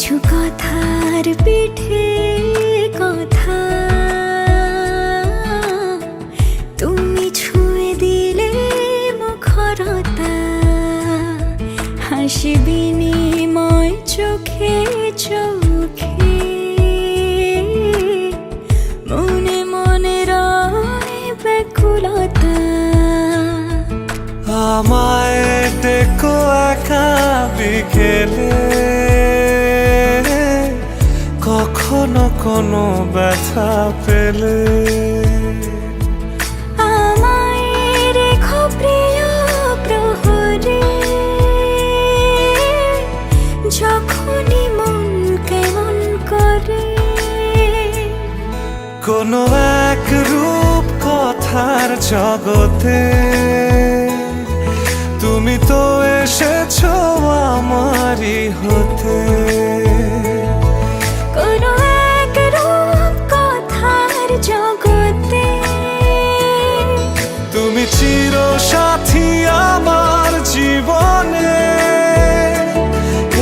কিছু কথার পিঠে কথা তুমি ছুঁয়ে দিলে মুখরতা, হাসি বিনিময় চোখে চোখে, মনে মনে রয় ব্যাকুলতা। আমায় ডেকো একা বিকেলে, কখনো কোনো ব্যথা পেলে। আমায় রেখো প্রিয় প্রহরে, যখনই মন কেমন করে। কোনো এক রূপ কথার জগতে তুমি তো এসেছো আমারই হতে। কোনো এক রূপ কথার জগতে তুমি চির সাথী আমার জীবনে,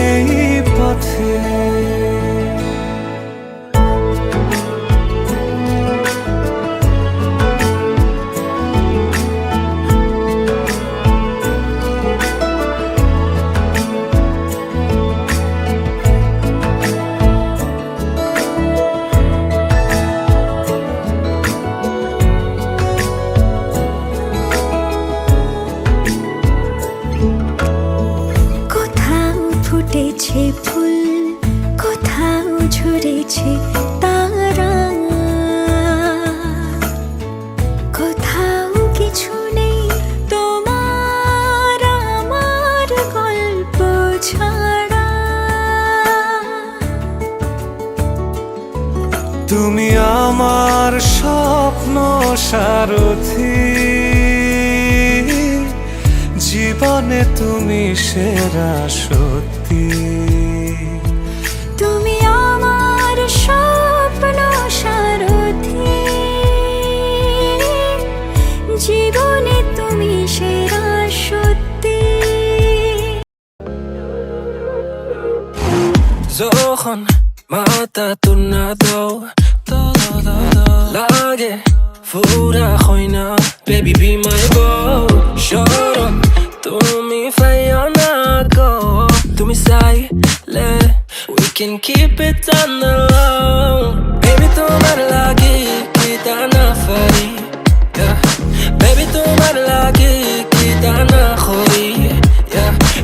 এই পথে। ফুটেছে ফুল, কোথাও ঝরেছে তারা, কোথাও কিছু নেই তোমার আমার গল্প ছাড়া। তুমি আমার স্বপ্ন সারথি, জীবনে তুমি সেরা সত্যি। তুমি আমার স্বপ্ন সারথি, জীবনে তুমি সেরা সত্যি। যখন মাথা তুর্নাদো লাগে ফুরা হয় না, baby be my boy. Sure, তুমি ফাইও না গো, তুমি চাইলে we can keep it on the low. Baby তোমার লাগি কি তা না পারি, baby তোমার লাগি কি তা না করি,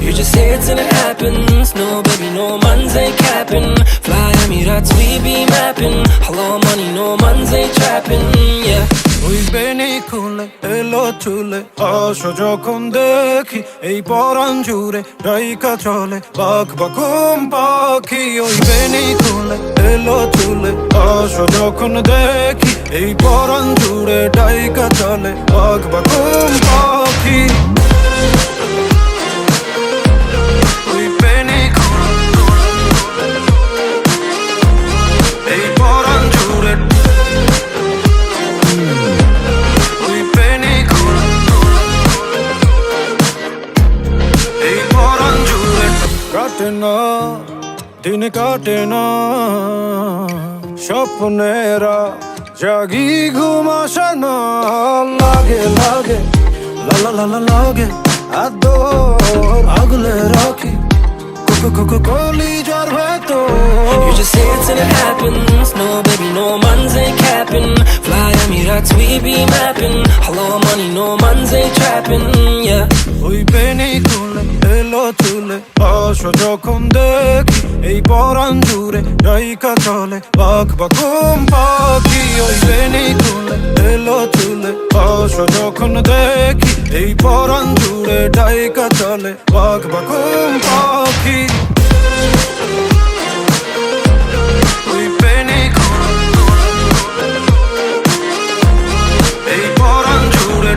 you just say it and it happens. No baby, no man's ain't capping. Fly Emirates, we be mapping. Hello money, no man's ain't trapping. Yeah. ওই বেনি খুলে এলো চুলে, আসো যখন দেখি এই পরাণ জুড়ে ডাইকা চলে বাঘ বাকুম পাখি। ওই বেনি খুলে এলো চুলে, আসো যখন দেখি এই পরাণ জুড়ে ডাইকা চলে বাঘ বাকুম পাখি। ওই বেনি খুলে এই পরাণ জুড়ে, কাটে না দিন কাটে না স্বপ্নেরা, জাগি ঘুম আসে না। লাগে লাগে লা লা লা লা লাগে আদর আগলে রাখি কলিজার ভেতর। You just say it and it happens. No baby, no man's ain't capping. Fly Emirates, we be mapping. Hello money, no man's ain't trapping. Yeah. ওই বেনি খুলে এলো চুলে, আসো যখন দেখি এই পরাণ জুড়ে ডাইকা চলে বাঘ বাকুম পাখি। ওই বেনি খুলে এলো চুলে, আসো যখন দেখি এই পরাণ জুড়ে ডাইকা চলে বাঘ বাকুম পাখি। ওই বেনি খুলে এই পরাণ জুড়ে,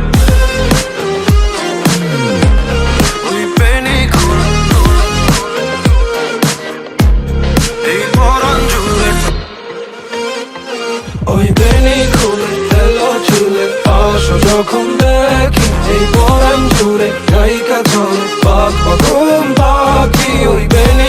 ওই বেনি খুলে এলো চুলে, আসো যখন দেখি এই পরাণ জুড়ে ডাইকা চলে বাঘ বাকুম পাখি। ওই বেনি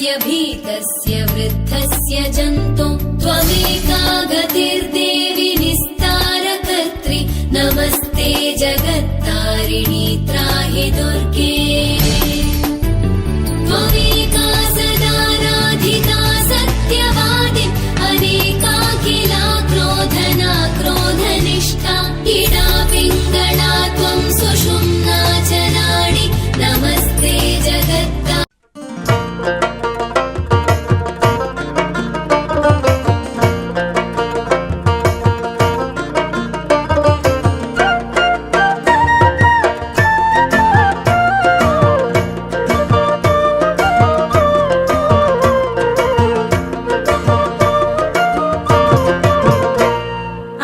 बालस्य भीतस्य वृद्धस्य जन्तु त्वमेका गतिर्देवि निस्तारकर्त्री नमस्ते जगत्तारिणि त्राहि दुर्गे त्वमेका सदा राधिका सत्यवादी अनेका किला क्रोधना क्रोधनिष्ठा इडा पिङ्गळा त्वं सुषुम्ना च नाडी नमस्ते जगत्ता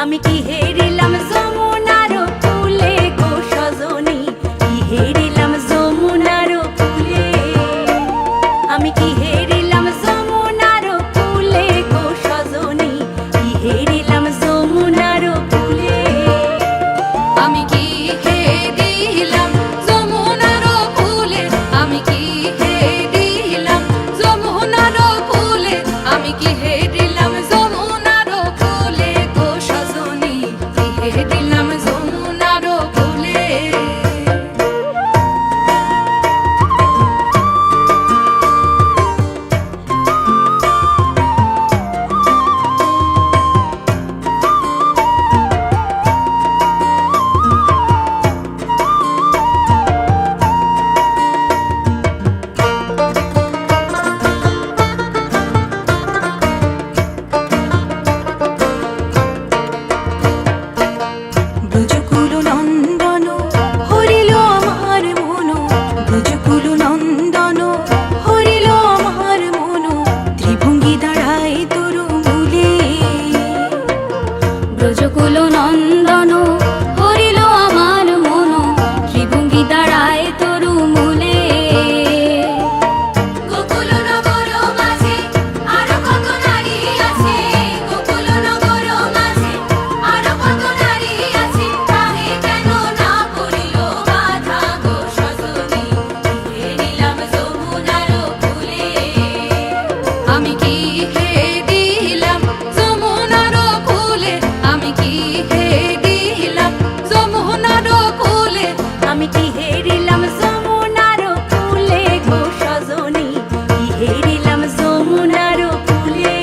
আমি কি হেরিলাম যমুনার কূলে গো সজনী কি হেরিলাম যমুনার কূলে আমি কি হেরিলাম যমুনার কূলে গো সজনী কি হেরিলাম যমুনার কূলে আমি কি হেরিলাম যমুনার কূলে আমি কি হেরিলাম যমুনার কূলে আমি কি হেরিলাম যমুনার কূলে গো সজনী কি হেরিলাম যমুনার কূলে ব্রজকুল নন্দন হরিল আমার মন ব্রজকুল নন্দন হরিল আমার মন ত্রিভঙ্গি দাঁড়ায় তরু মূলে ব্রজকুল নন্দন হরিল আমার মন ত্রিভঙ্গি দাঁড়ায় তরু মূলে গোকুল নগর মাঝে আরো কত নারী আছে গোকুল নগর মাঝে আরো কত নারী আছে তাহে কেন না পড়িল বাধা গো সজনী হেরিলাম যমুনার কূলে আমি কি হেরিলাম যমুনার কূলে আমি কি হেরিলাম যমুনার কূলে আমি কি হেরিলাম যমুনার কূলে গো সজনী কি হেরিলাম যমুনার কূলে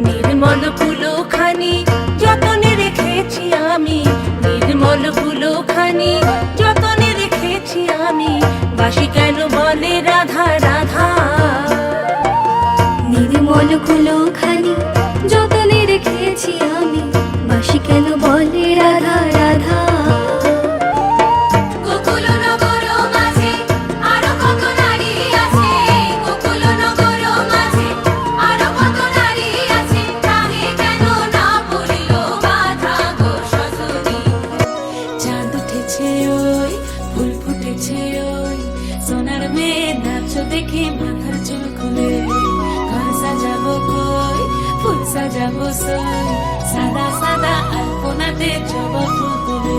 নির্মল ফুলখানি যতনে রেখেছি আমি নির্মল ফুলখানি যতনে রেখেছি আমি বাসি কেন বলে রাধা রাধা নির্মল কুলোখানি যতনে রেখেছি আমি বাসি কেন বলে রাধা রাধা গোকুল নগর মাঝে আরো কত নারী আছে গোকুল নগর মাঝে আরো কত নারী আছে তাহে কেন না পড়িল বাধা গো সজনী চাঁদ উঠেছে ওই ফুল ফুটেছে ওই সোনার মেয়ে নাচ দেখে মাথার চুল খুলে ঘর সাজাবো কই ফুল সাজাবো সই সাদা সাদা আলপনাতে জবা ফুল তুলে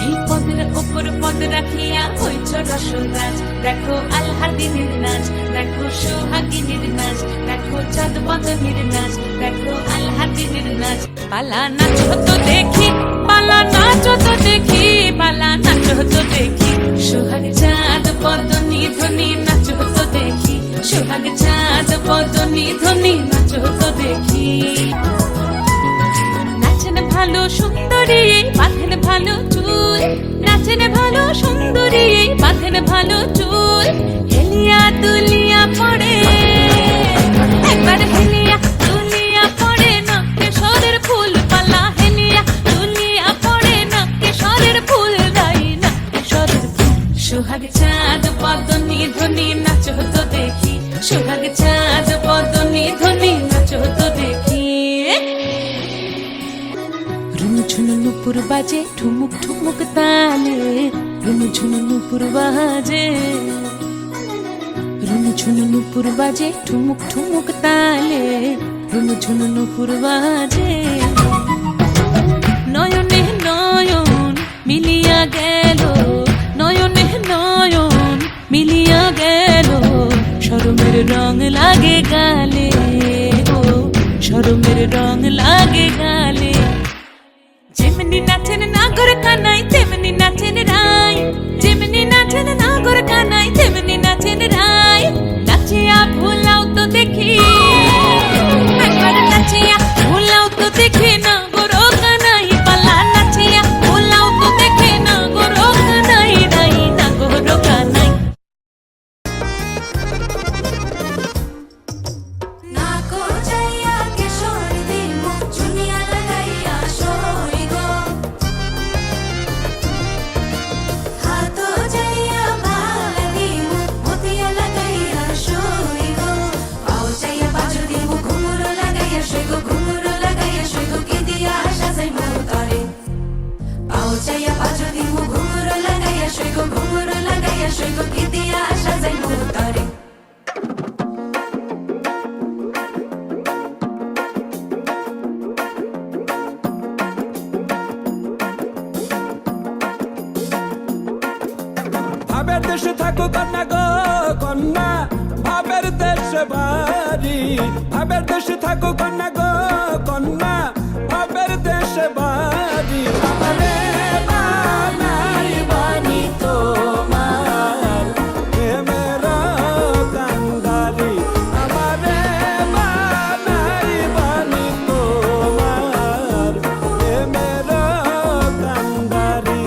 এই পদের ওপর পদ রাখিয়া হইছ রসরাজ দেখো আল্লাদিনের নাচ দেখো সোহাগিনীর নাচ দেখো চাঁদ বদনের নাচ দেখো আল্লাদিনের নাচ পালা নাচ হতো দেখি পালা নাচ হতো দেখি পালা নাচ হতো দেখি সোহাগ চাঁদ বদনী ধ্বনি নাচ হতো দেখি সোহাগ চাঁদ বদনী ধ্বনি নাচ হতো দেখি নাচেন ভালো সুন্দরী বাঁধেন ভালো চুল নাচেন ভালো সুন্দরী বাঁধেন ভালো চুল হেলিয়া দুলিয়া পড়ে একবার হেলিয়া দুলিয়া পড়ে না কেশরের ফুল পালা হেলিয়া দুলিয়া পড়ে না কেশরের ফুল দাই না কেশরের ফুল সোহাগ চাঁদ বদনী ধ্বনি নাচ হতো দেখি সোহাগ চাঁদ বদনে ধনে নাচো তো দেখি রুনুঝুনু নুপুর বাজে ঠুমুক ঠুমুক তালে রুনুঝুনু নুপুর বাজে রুনুঝুনু নুপুর বাজে ঠুমুক ঠুমুক তালে রুনুঝুনু নুপুর বাজে নয়নে নয়ন মিলিয়া গেল নয়নে নয়ন মিলিয়া গেল শরমের রং লাগে গালে ও শরমের রং লাগে গালে যেমনি নাচেন নাগর কানাই তেমনি নাচেন রাই যেমনি নাচেন নাগর কানাই তেমনি নাচেন রাই নাচিয়া ভুলাও তো দেখি একবার নাচিয়া ভুলাও তো দেখি নাগর কানাই পালা নাচিয়া ভুলাও তো দেখি নাগর কানাই রাই নাগর কানাই নাকো যাইয়া কেশর দিমু চুনিয়া লাগাইয়া সই গো হাতো যাইয়া বাল দিমু মতিয়া লাগাইয়া সই গো পাও যাইয়া বাজু দিমু ঘুমুরো লাগাইয়া সই গো ঘুমুরো লাগাইয়া সই গো কি দিয়া সাজাইমু তরে পাও যাইয়া বাজু দিমু ঘুমুরো লাগাইয়া সই গো ঘুমুরো লাগাইয়া সই গো কি দিয়া সাজাইমু তরে ভাবের দেশে থাকো কন্যা গো কন্যা ভাবের দেশে বাড়ি ভাবের দেশে থাকো কন্যা গো কন্যা ভাবের দেশে বাড়ি আমারে বানাই বানি তোমার প্রেমের কান্ডারি আমারে বানাই বানি তোমার প্রেমের কান্ডারি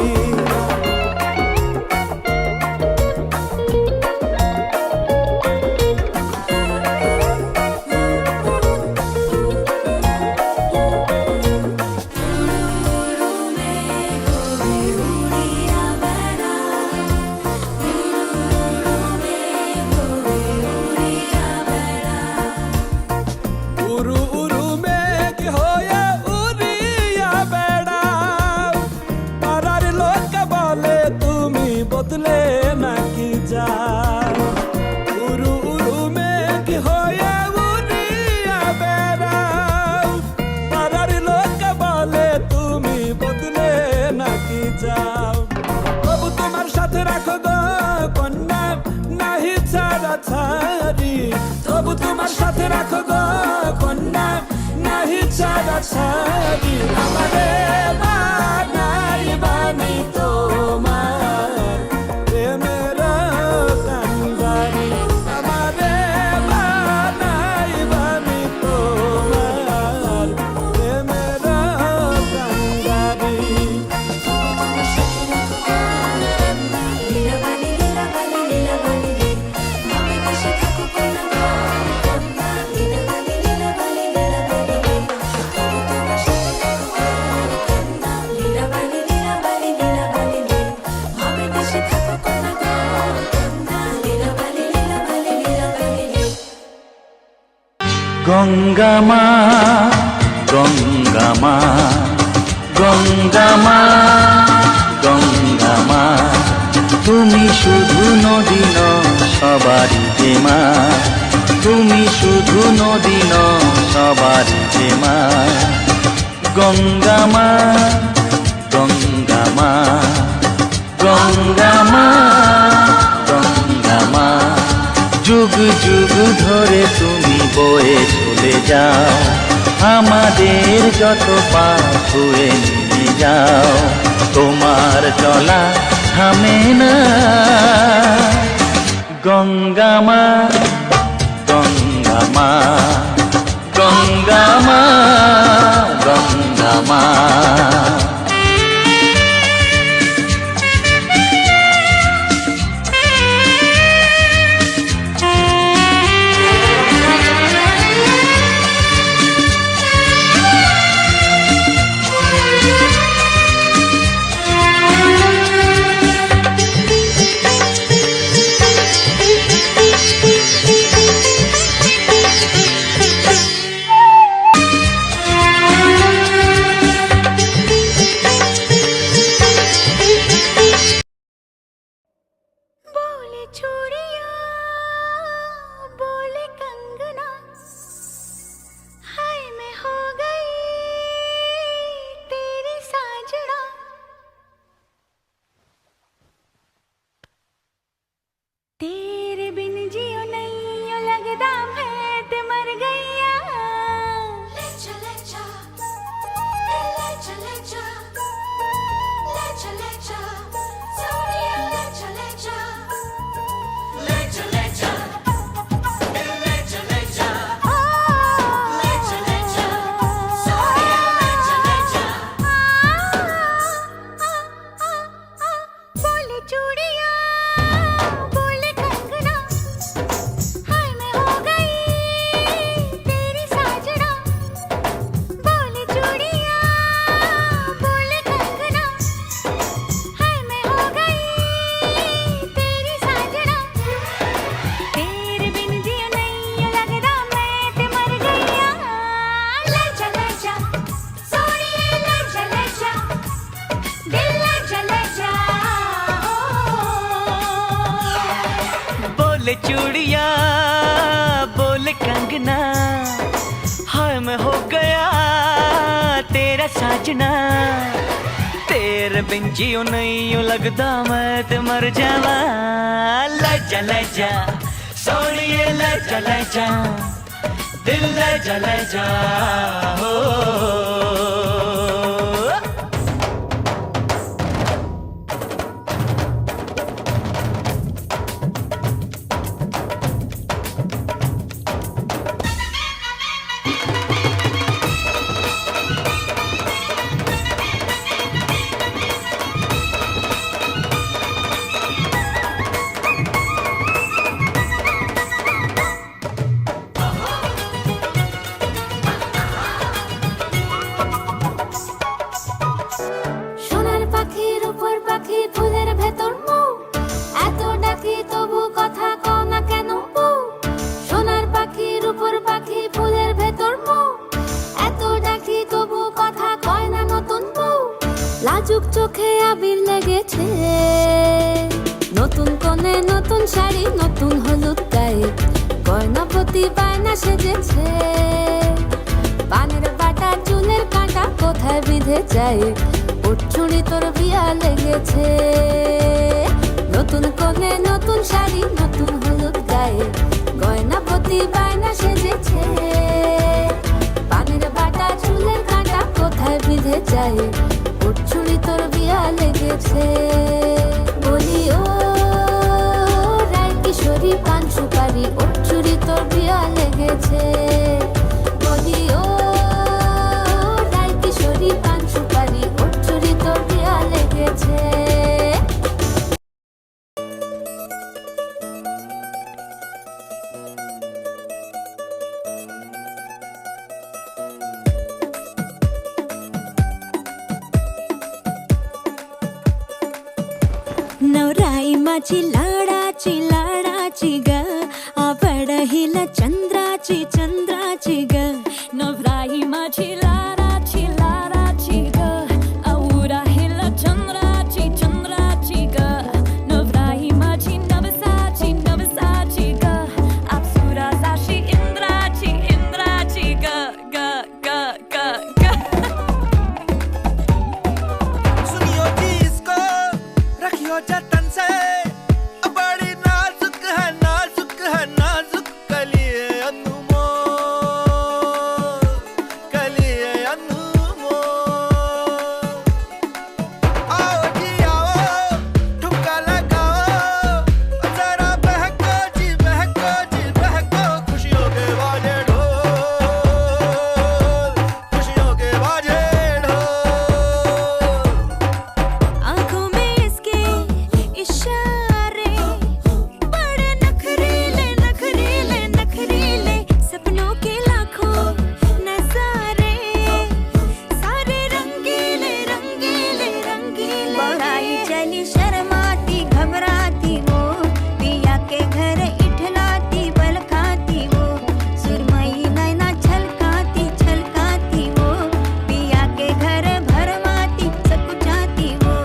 উরু উরু মেঘ হয়ে উড়িয়া বেড়াও পাড়ার লোক বলে তুমি বদলে নাকি যাও উরু উরু মেঘ হয়ে উড়িয়া বেড়াও পাড়ার লোক বলে তুমি বদলে নাকি যাও তবু তোমার সাথে রাখো গো কন্যা নাহি ছাড়া ছাড়ি তবু তোমার সাথে রাখো গো কন্যা নাহি ছাড়া ছাড়ি আমারে বানাই বানি তোমার প্রেমের কান্ডারি আমারে বানাই বানি তোমার প্রেমের কান্ডারি লীলা বালি লীলা বালি লীলা বালি রে ভাবে দেশে থাকো কন্যা গো কন্যা লীলা বালি লীলা বালি লীলা বালি রে তবু তোমার সাথে থাকো কন্যা লীলা বালি লীলা বালি লীলা বালি রে ভাবে দেশে থাকো কন্যা গো কন্যা লীলা বালি লীলা বালি লীলা বালি রে গঙ্গামা গঙ্গামা গঙ্গামা গঙ্গামা তুমি শুধু নদী ন সবারই প্রেমা তুমি শুধু নদী ন সবারই প্রেমা গঙ্গামা গঙ্গামা গঙ্গামা গঙ্গামা যুগ যুগ ধরে তুমি বয়ে চলে যাও আমাদের যত পাপ ধুয়ে নিয়ে যাও তোমার চলা থামে না গঙ্গামা গঙ্গামা গঙ্গামা গঙ্গামা साजना तेरे बिन जियो नहीं यूं लगदा मैं ते मर जावा ले जा सोनिए ले जा दिल ले जा हो সোনার পাখির উপর পাখি ফুলের ভেতর মৌ এত ডাকি তবু কথা কও না কেন বউ সোনার পাখির উপর পাখি ফুলের ভেতর মৌ এত ডাকি তবু কথা কয় না নতুন বউ লাজুক চোখে আবির লেগেছে নতুন কোণে নতুন শাড়ি নতুন হলুদ গায়ে গয়না প্রতি বায়না সেজেছে পানের বাটা চুলের কাঁটা কোথায় বিঁধে যায় উঠছুড়ি তোর বিয়া লেগেছে নতুন কোণে নতুন শাড়ি নতুন হলুদ গায়ে গয়না প্রতি বায়না সেজেছে পানের বাটা চুলের কাঁটা কোথায় বিঁধে যায় উঠছুড়ি তোর বিয়া লেগেছে বলি ও রায় কিশোরী পান সুপারি উঠছুড়ি তোর বিয়া লেগেছে বলি ও রায় কিশোরী পান সুপারি উঠছুড়ি তোর বিয়া লেগেছে नवराई माझी लाडाची ग आवड हिला चंद्राची ग नवराई माझी लाडाची ग आवडा हिला चंद्राची ग नवराई माझी नवसाची ग अप्सरा जाशी इंद्राची ग ग ग ग ग सुनियो जी इसको रखियो जतन से बड़ी नाजुक है नाजुक कलिए अनमोल आओ जी आओ ठुमका लगाओ जरा बहको जी बहको खुशियों के बाजे ढोल खुशियों के बाजे ढोल आंखों में इसके इशारे बड़े नखरीले सपनों के लाखों नजारे सारे रंगीले बढ़ाई चली शर्माती घबराती वो पिया के घर इठलाती बल खाती वो सुरमई नैना छलकाती वो पिया के घर भरमाती सकुचाती वो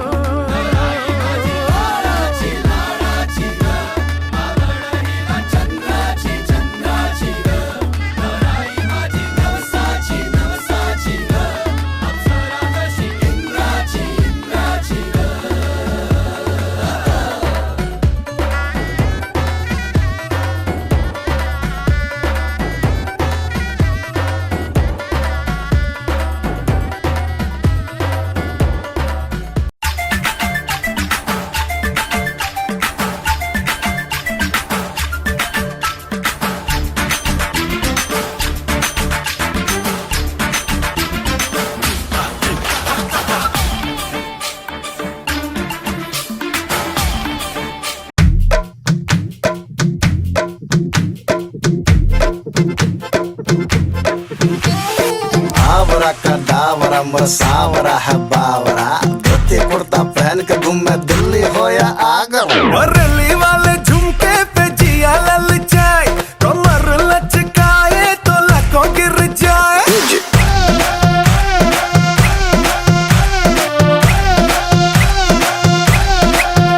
आवरा का दावरा मोर सावरा है बावरा धोती कुर्ता पहन के घूमे दिल्ली हो या आगरा बरेली वाले झुमके पे जिया ललचाए कमर लचकाए तो लकों गिर जाए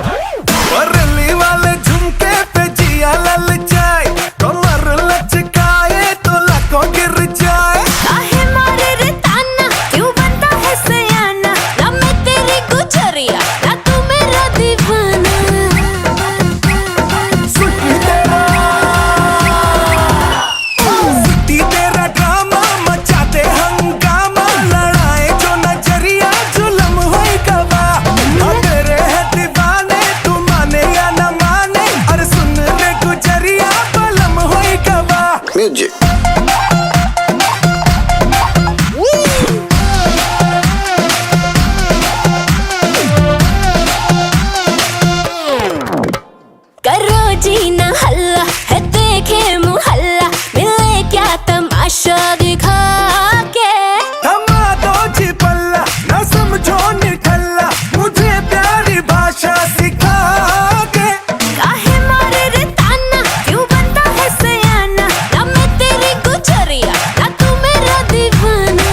बरेली वाले झुमके पे जिया ललचाए कमर लचकाए तो लकों गिर जाए काहे मारे रे ताना क्यों बनता है Music. करो जीना हल्ला है देखे मुहल्ला मिले क्या तमाशा दिखा के थमा दो जी पल्ला ना समझो निठल्ला मुझे प्यारी भाषा सिखा के काहे मारे रे ताना क्यों बनता है सयाना ना मैं तेरी गुजरिया ना तू मेरा दीवाना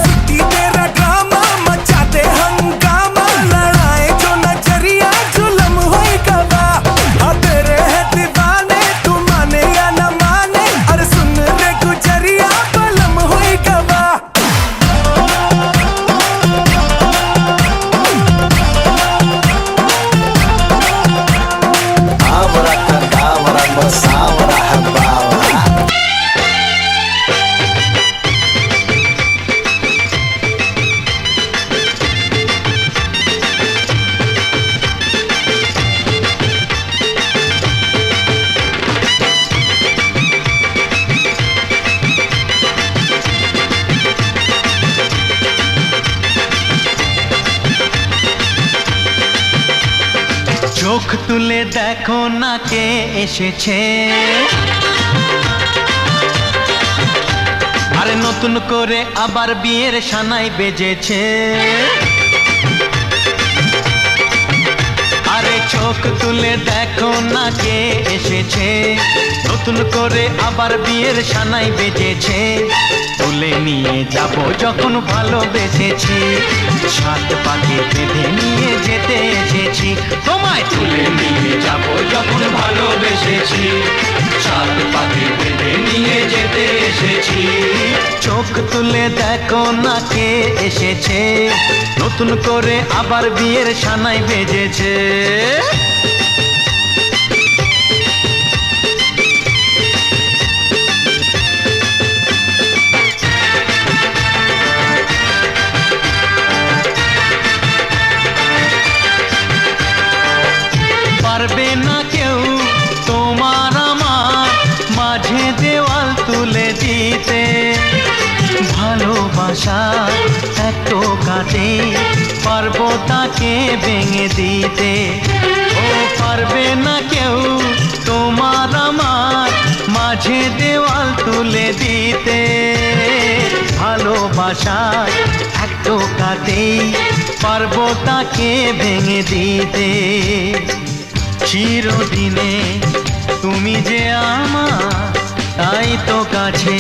सिटी तेरा ड्रामा मचा दे हंगामा लड़ाए जो नजरिया जुलम होई गवा हाँ तेरे है दीवाने तू माने या न माने अरे सुन रे गुजरिया बलम होई गवा आवरा कदावरा बसावरा है बावरा চোখ তুলে দেখো না কে এসেছে, আরে নতুন করে আবার বিয়ের সানাই বেজেছে। আরে চোখ তুলে দেখো না কে এসেছে, নতুন করে আবার বিয়ের সানাই বেজেছে। তুলে নিয়ে যাব যখন ভালোবেসেছি, সাত পাকে বেঁধে নিয়ে যেতে এসেছি। তোমায় তুলে নিয়ে যাব যখন ভালোবেসেছি, সাত পাকে বেঁধে নিয়ে যেতে এসেছি। চোখ তুলে দেখো না কে এসেছে, নতুন করে আবার বিয়ের সানাই বেজেছে। পারবে না কেউ তোমার আমার মাঝে দেওয়াল তুলে দিতে, ভালোবাসা এত কাটে পারবো তাকে ভেঙে দিতে। ও পারবে না কেউ তোমার আমার মাঝে দেওয়াল তুলে দিতে, ভালোবাসা এত কাটে পারবো তাকে ভেঙে দিতে। চিরদিনে তুমি যে আমার, তাই তো কাছে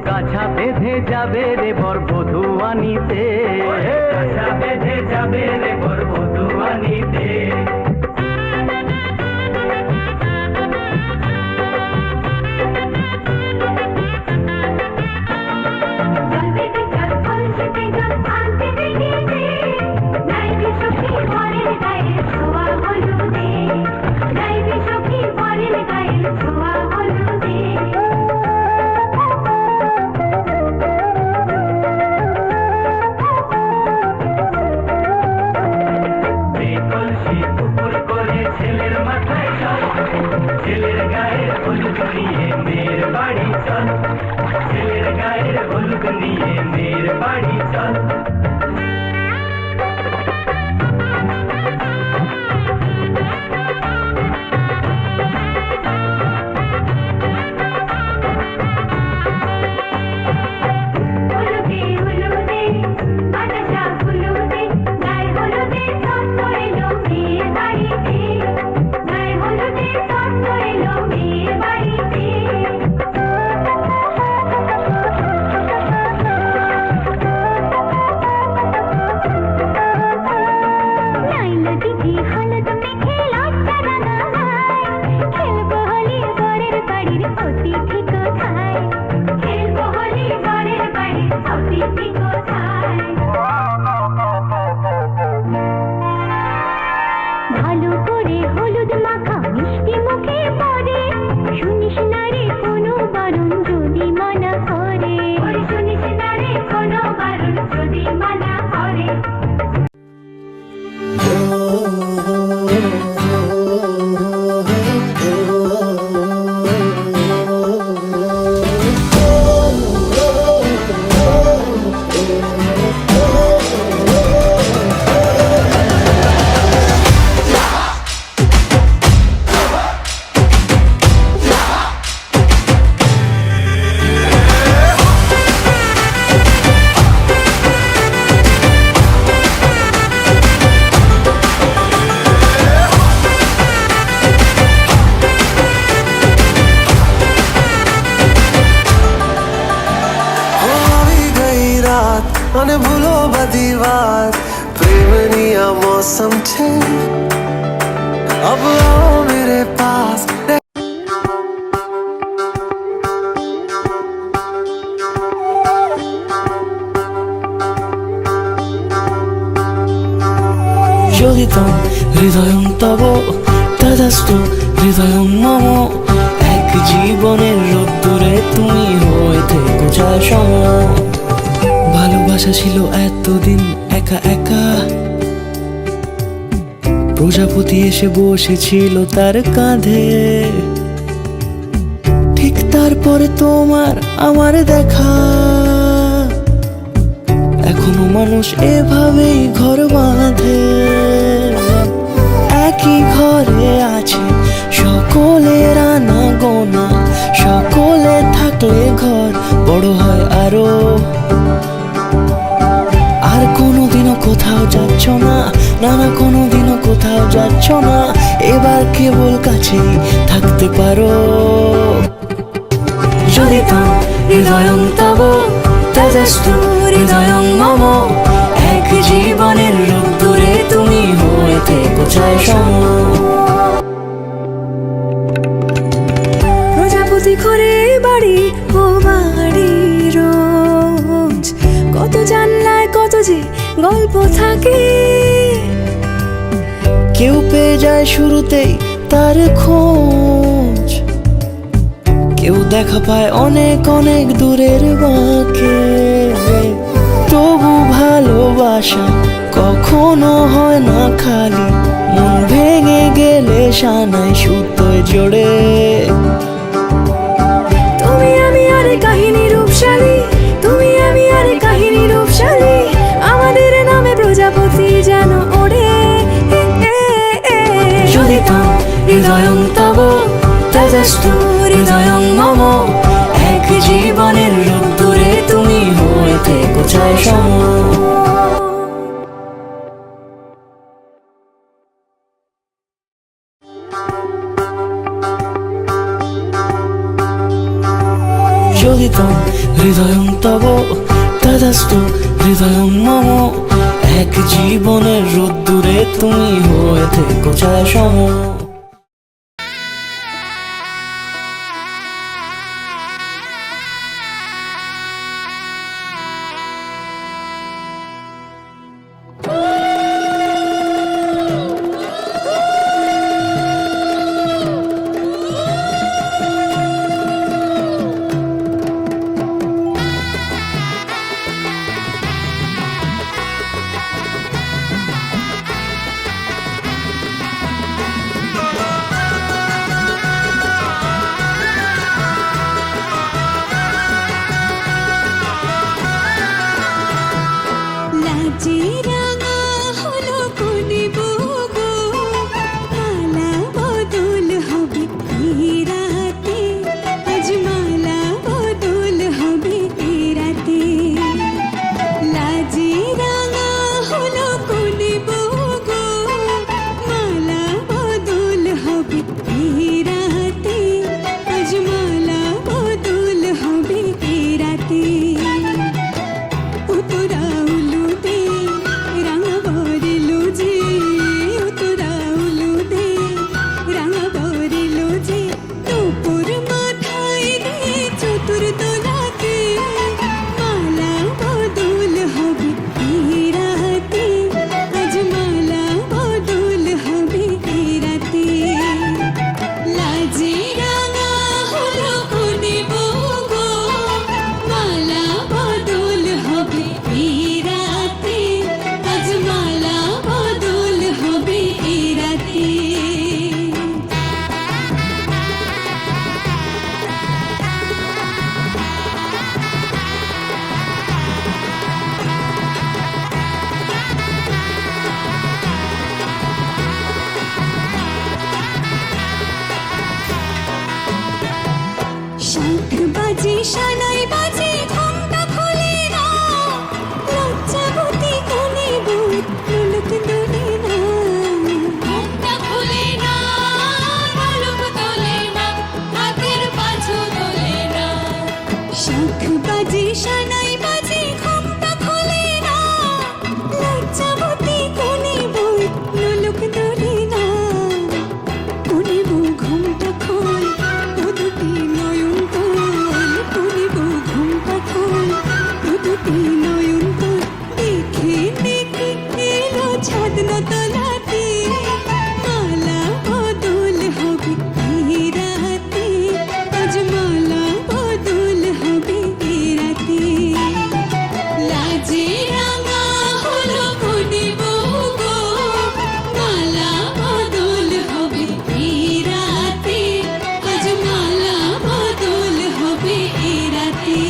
কাছা বেঁধে যাবে রে বর বধূ আনিতে, কাছা বেঁধে যাবে রে বর বধূ আনিতে। मौसम छे अब आओ मेरे पास যোগিতম হৃদয়ং তব তদাস্তু হৃদয়ং মম এক জীবনের রোদ্দুরে তুমি হয়ে থেকো যায় সম ভালোবাসা ছিল এতদিন একা একা প্রজাপতি এসে বসেছিল তার কাঁধে ঠিক তারপরে তোমার আমার দেখা এখনো মানুষ এভাবেই ঘর বাঁধে একই ঘরে আছে সকলের আনা গোনা সকলে থাকলে ঘর বড় হয় আরো আর কোনোদিনও কোথাও যাচ্ছ না নানা কোনোদিনও কোথাও যাচ্ছ না এবার কেবল কাছেই থাকতে পারো যদি তো হৃদয়ং তব তেজস্তু হৃদয়ং মম এক জীবনের রোদ্দুরে তুমি হয়ে থেকো চাই সম প্রজাপতি ঘরে বাড়ি ও বাড়ি রোজ কত জানলায় কত যে গল্প থাকে কেউ পেয়ে যায় শুরুতেই তার খোঁজ কেউ দেখা পায় অনেক অনেক দূরের বাঁকে তবু ভালোবাসা কখনো হয় না খালি মন ভেঙে গেলে সানায় সুতোয় জোড়ে তুমি আমি আর কাহিনী রূপশালী তুমি আমি আর কাহিনী রূপশালী আমাদের নামে প্রজাপতি যেন ওড়ে যদি তো হৃদয়ং তব তেজস্তু হৃদয়ং মম এক জীবনের রোদ্দুরে তুমি হয়ে থেকো চাই সম যদি তো হৃদয়ং তব তদাস্তু হৃদয়ং মম এক জীবনের রোদ্দুরে তুমি হয়ে থেকো চাই সম রত্নতলাতে মালা বদল হবে এই রাতে, আজ মালা বদল হবে এই রাতে। লাজে রাঙা হলো কোনে বউ গো, মালা বদল হবে এই রাতে, আজ মালা বদল হবে এই রাতে।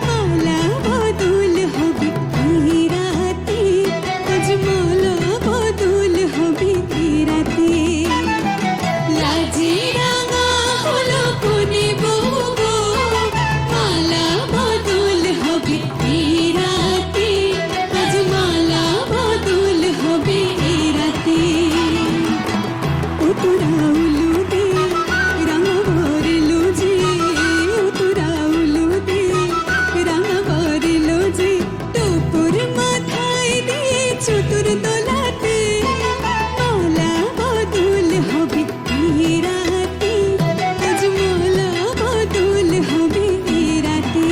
মালা বদল হবে এই রাতে, আজ মালা বদল হবে এই রাতে। লাজে রাঙা হলো কোনে বউ গো, মালা বদল হবে এই রাতে, আজ মালা বদল হবে এই রাতে। ও তোরা উলু দে রাঙা ভরলো যে, ও তোরা উলু দে রাঙা ভরলো যে, টোপর মাথায় দিয়ে চতুর দোলাতে মালা বদল হবে এই রাতে, আজ মালা বদল হবে এই রাতে।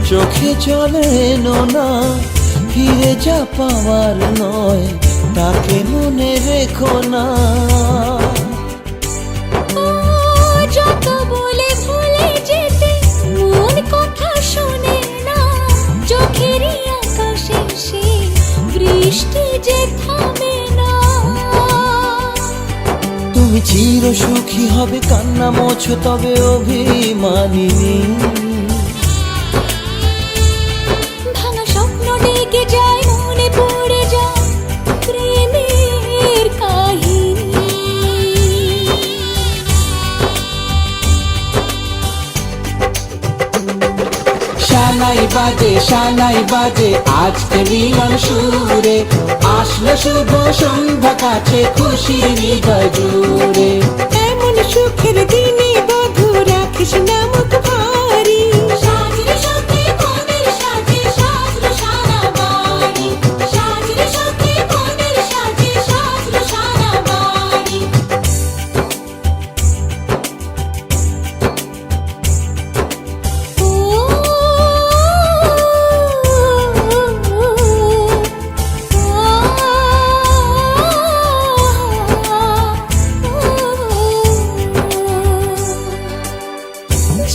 চোখে চলে না ফিরে যা পাওয়ার নয় তাকে মনে রেখো না। যে থামে না। তুমি চির সুখী হবে, কান্না মোছো তবে অভিমানিনী। ভাঙা স্বপ্ন ডেকে যায়, মনে পড়ে যায় প্রেমের কাহিনী। শানাই বাজে আজকে মিলন সুরে, আসলো শুভ সন্ধ্যা কাছে খুশির হৃদয় জুড়ে। এমন সুখের দিনে বধূ রাখিস না মুখ ভারী। সাজরে সখী কোনের সাজে সাজলো সারা বাড়ি। সাজরে সখী কোনের সাজে সাজলো সারা বাড়ি।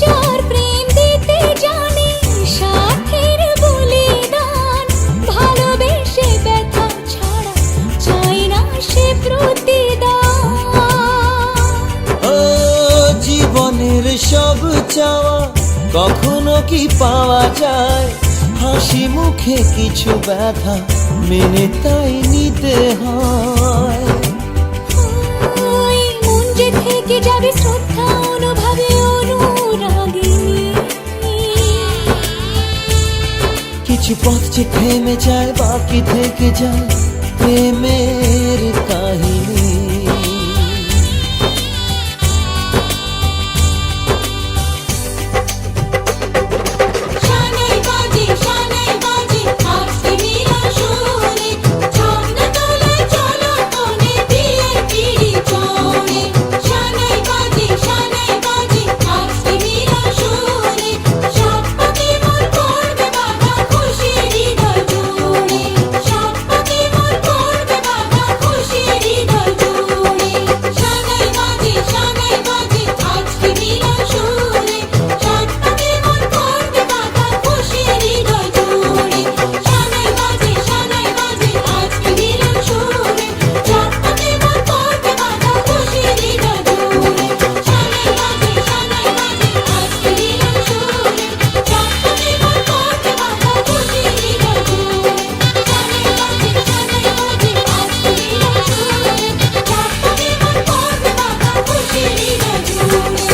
যার প্রেম দিতে জানে সাথের বলিদান, ভালোবেসে ব্যথা ছাড়া চাই না সে প্রতিদান। ও জীবনের সব চাওয়া কখনো কি পাওয়া যায়, হাসি মুখে কিছু ব্যথা মেনে তাই নিতে হয়। ওই মন যে থেকে যাবে শ্রদ্ধা অনুভবে অনুরাগিনী। কিছু পথ যে থেমে যায়, বাকি থেকে যায় প্রেমের কাহিনী। শানাই বাজে আজকে মিলন সুরে, ঝর্ণা তোলায় চলো কোণে বিয়ের পিঁড়ি চড়ে। শানাই বাজে আজকে মিলন সুরে, সাত পাকে মন করবে বাধা খুশির হৃদয় জুড়ে। সাত পাকে মন করবে বাধা খুশির হৃদয় জুড়ে। শানাই বাজে আজকে মিলন সুরে, সাত পাকে মন করবে বাধা খুশির হৃদয় জুড়ে। শানাই বাজে আজকে মিলন সুরে, সাত পাকে মন করবে বাধা খুশির হৃদয় জুড়ে। শানাই বাজে আজকে মিলন সুরে, সাত পাকে মন করবে বাধা খুশির হৃদয় জুড়ে। শানাই বাজে আজকে মিলন সুরে, সাত পাকে মন করবে বাধা খুশির হৃদয় জুড়ে।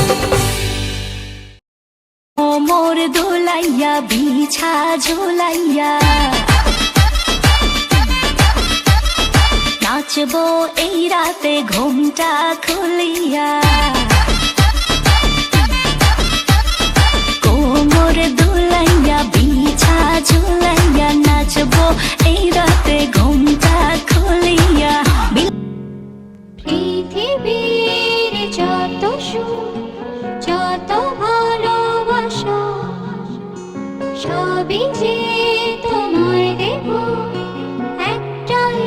মোর দোলাইয়া বিছা ঝোলাইয়া, নাচবো এই রাতে ঘুমটা খুলিয়া। কোমর দোলাইয়া বিছা ঝোলাইয়া, নাচবো এই রাতে ঘুমটা খুলিয়া। পৃথিবীর যত সুখ যত ভালোবাসা, সবই যে তোমায় দেব একটাই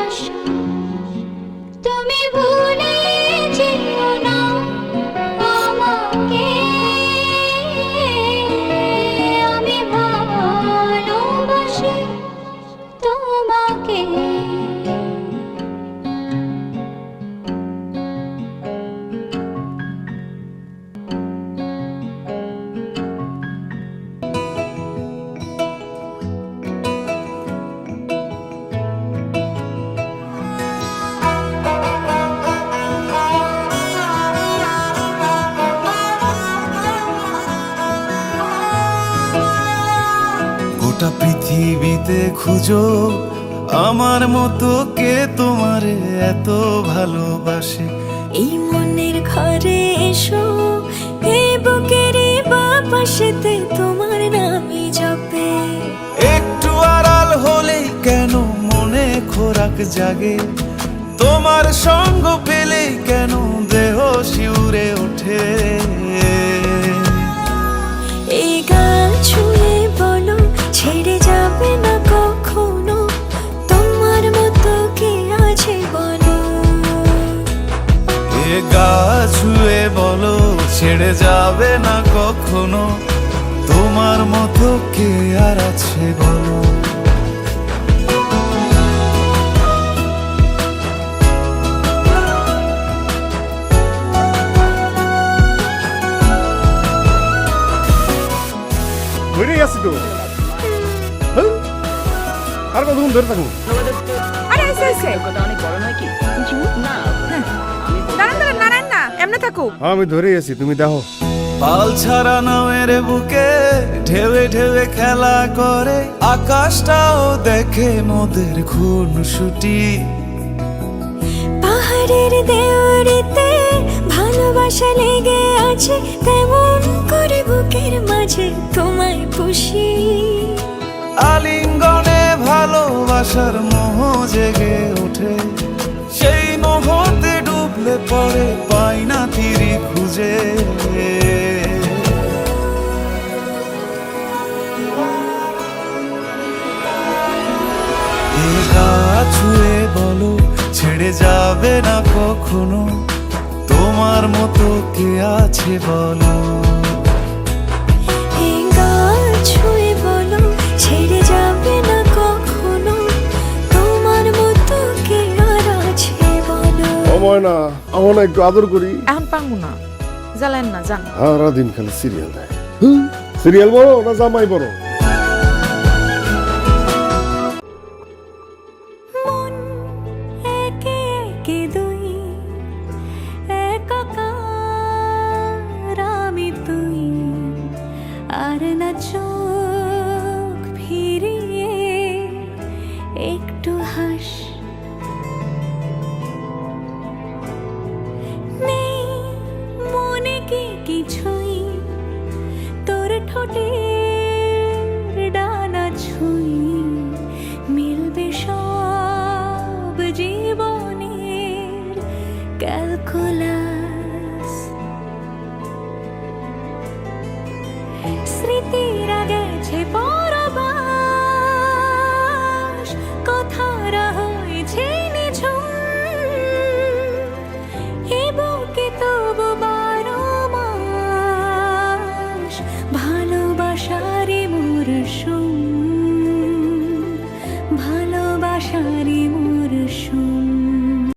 আশা। তুমি ভুলে যেও না আমাকে, আমি ভালোবাসি তোমাকে। গোটা পৃথিবীতে খুঁজো আমার মতো কে তোমারে এত ভালোবাসে। এই মনের ঘরে এসো, এই বুকের বাপাশেতে তোমার নামই জপে। একটু আড়াল হলেই কেন মনে খোরাক জাগে, তোমার সঙ্গ পেলেই কেন দেহ শিউরে ওঠে। এই গান ছুঁয়ে বলো ছেড়ে যাবে না কখনো, তোমার মতো কে আছে বলো। এ গা ছুঁয়ে বলো ছেড়ে যাবে না কখনো, তোমার মতো কে আর আছে বলো। আছি তো। হ্যাঁ? আর কতক্ষণ ধরে থাকবো? আরে এসে এসে দাঁড়ান দাঁড়ান নারায়ণ না এমনি থাকুক। আমি ধরেই আছি, তুমি দেখো। পাল ছাড়া নামের বুকে ঢেউে ঢেউে খেলা করে, আকাশটাও দেখে মোদের খুনসুটি। পাহাড়ের দেওয়ারিতে ভালোবাসা লেগে আছে, তেমন করে বুকের মাঝে তোমায় পুষি। আলিঙ্গনে ভালোবাসার মোহ জেগে ওঠে, সেই মোহতে ডুবলে পড়ে পাই না তীরে খুঁজে। এ গা ছুঁয়ে বলো ছেড়ে যাবে না কখনো, তোমার মতো কে আছে বলো। এই গা ছুঁয়ে বলো ছেড়ে যাবে না কখনো, তোমার মতো কে আর আছে বলো। সময় না, আমার না একটু আদর করি। এখন পাঙ্গু না, জ্বালেন না যান। সারাদিন খালি সিরিয়াল দেয়। সিরিয়াল বড় না জামাই বড়? মন একে একে দুই, একাকার আমি তুই, আর না চোখ ফিরিয়ে একটু হাস। নেই মনে কি কিছুই, তোর ঠোঁটের ডানা ছুঁই, মিলবে সব জীবনের ক্যালকুলাস।